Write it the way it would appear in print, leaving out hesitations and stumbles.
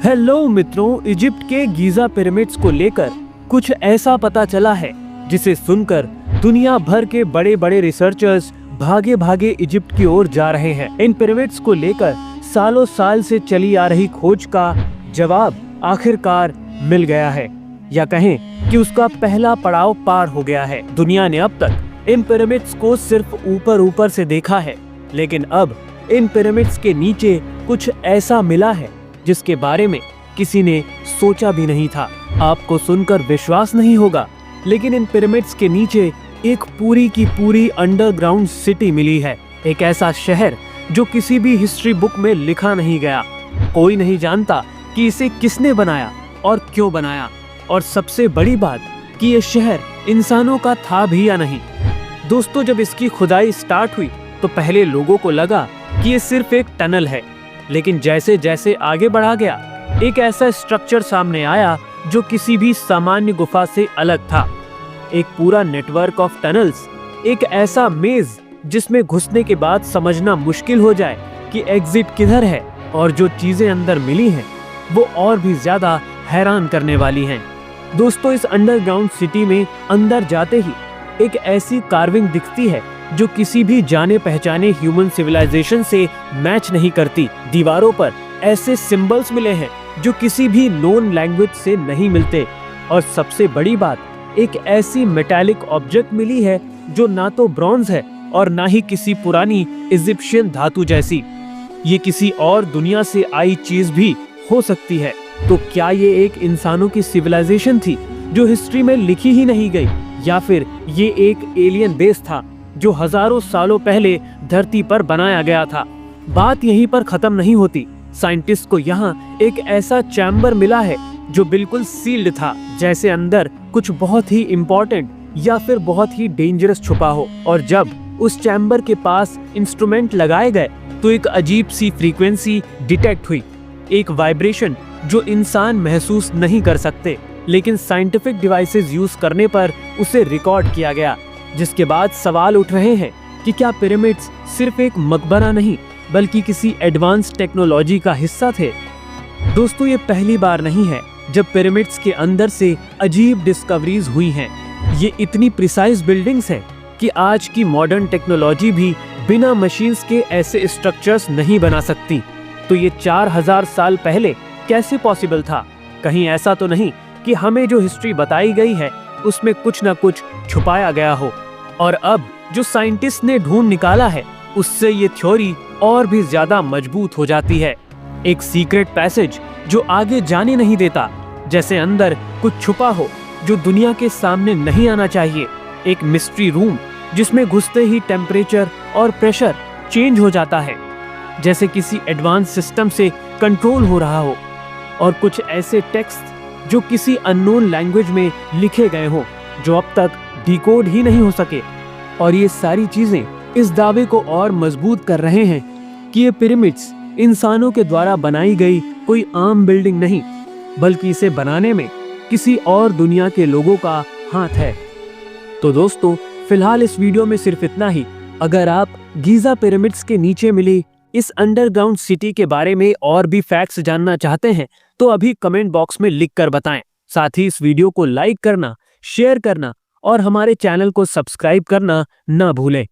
Hello मित्रों, Egypt के Giza pyramids को लेकर कुछ ऐसा पता चला है जिसे सुनकर दुनिया भर के बड़े बड़े रिसर्चर्स भागे भागे इजिप्ट की ओर जा रहे हैं। इन पिरामिड्स को लेकर सालों साल से चली आ रही खोज का जवाब आखिरकार मिल गया है, या कहें कि उसका पहला पड़ाव पार हो गया है। दुनिया ने अब तक इन पिरामिड्स को सिर्फ ऊपर ऊपर से देखा है, लेकिन अब इन पिरामिड्स के नीचे कुछ ऐसा मिला है जिसके बारे में किसी ने सोचा भी नहीं था। आपको सुनकर विश्वास नहीं होगा, लेकिन इन पिरामिड्स के नीचे एक पूरी की पूरी अंडरग्राउंड सिटी मिली है। एक ऐसा शहर जो किसी भी हिस्ट्री बुक में लिखा नहीं गया। कोई नहीं जानता कि इसे किसने बनाया और क्यों बनाया, और सबसे बड़ी बात कि ये शहर इंसानों का था भी या नहीं। दोस्तों, जब इसकी खुदाई स्टार्ट हुई तो पहले लोगों को लगा कि ये सिर्फ एक टनल है, लेकिन जैसे जैसे आगे बढ़ा गया एक ऐसा स्ट्रक्चर सामने आया जो किसी भी सामान्य गुफा से अलग था। एक पूरा नेटवर्क ऑफ टनल्स, एक ऐसा मेज जिसमें घुसने के बाद समझना मुश्किल हो जाए कि एग्जिट किधर है, और जो चीजें अंदर मिली हैं वो और भी ज्यादा हैरान करने वाली हैं। दोस्तों, इस अंडरग्राउंड सिटी में अंदर जाते ही एक ऐसी कार्विंग दिखती है जो किसी भी जाने पहचाने ह्यूमन सिविलाइजेशन से मैच नहीं करती। दीवारों पर ऐसे सिंबल्स मिले हैं जो किसी भी नोन लैंग्वेज से नहीं मिलते, और सबसे बड़ी बात, एक ऐसी मेटालिक ऑब्जेक्ट मिली है जो ना तो ब्रॉन्ज है और ना ही किसी पुरानी इजिप्शियन धातु जैसी। ये किसी और दुनिया से आई चीज भी हो सकती है। तो क्या ये एक इंसानों की सिविलाइजेशन थी जो हिस्ट्री में लिखी ही नहीं गई, या फिर ये एक एलियन बेस था जो हजारों सालों पहले धरती पर बनाया गया था? बात यहीं पर खत्म नहीं होती। साइंटिस्ट को यहाँ एक ऐसा चैम्बर मिला है जो बिल्कुल सील्ड था, जैसे अंदर कुछ बहुत ही इम्पोर्टेंट या फिर बहुत ही डेंजरस छुपा हो। और जब उस चैम्बर के पास इंस्ट्रूमेंट लगाए गए तो एक अजीब सी फ्रीक्वेंसी डिटेक्ट हुई, एक वाइब्रेशन जो इंसान महसूस नहीं कर सकते, लेकिन साइंटिफिक डिवाइसेस यूज करने पर उसे रिकॉर्ड किया गया। जिसके बाद सवाल उठ रहे हैं कि क्या पिरामिड्स सिर्फ एक मकबरा नहीं बल्कि किसी एडवांस टेक्नोलॉजी का हिस्सा थे? दोस्तों, ये पहली बार नहीं है जब पिरामिड्स के अंदर से अजीब डिस्कवरीज हुई हैं। ये इतनी प्रिसाइज बिल्डिंग्स हैं कि आज की मॉडर्न टेक्नोलॉजी भी बिना मशीन्स के ऐसे स्ट्रक्चर्स नहीं बना सकती। तो ये 4000 साल पहले कैसे पॉसिबल था? कहीं ऐसा तो नहीं कि हमें जो हिस्ट्री बताई गई है उसमें कुछ न कुछ छुपाया गया हो? और अब जो साइंटिस्ट ने ढूंढ निकाला है उससे ये थ्योरी और भी ज्यादा मजबूत हो जाती है। एक सीक्रेट पैसेज जो आगे जाने नहीं देता, जैसे अंदर कुछ छुपा हो जो दुनिया के सामने नहीं आना चाहिए। एक मिस्ट्री रूम जिसमें घुसते ही टेम्परेचर और प्रेशर चेंज हो जाता है, जैसे किसी एडवांस सिस्टम से कंट्रोल हो रहा हो। और कुछ ऐसे टेक्स्ट जो किसी अननोन लैंग्वेज में लिखे गए हो जो अब तक डिकोड ही नहीं हो सके। और ये सारी चीजें इस दावे को और मजबूत कर रहे हैं कि ये पिरामिड्स इंसानों के द्वारा बनाई गई कोई आम बिल्डिंग नहीं, बल्कि इसे बनाने में किसी और दुनिया के लोगों का हाथ है। तो दोस्तों, फिलहाल इस वीडियो में सिर्फ इतना ही। अगर आप गीजा पिरामिड्स के नीचे मिली इस अंडरग्राउंड सिटी के बारे में और भी फैक्ट्स जानना चाहते हैं तो अभी कमेंट बॉक्स में लिख कर बताएं। साथ ही इस वीडियो को लाइक करना, शेयर करना और हमारे चैनल को सब्सक्राइब करना ना भूलें।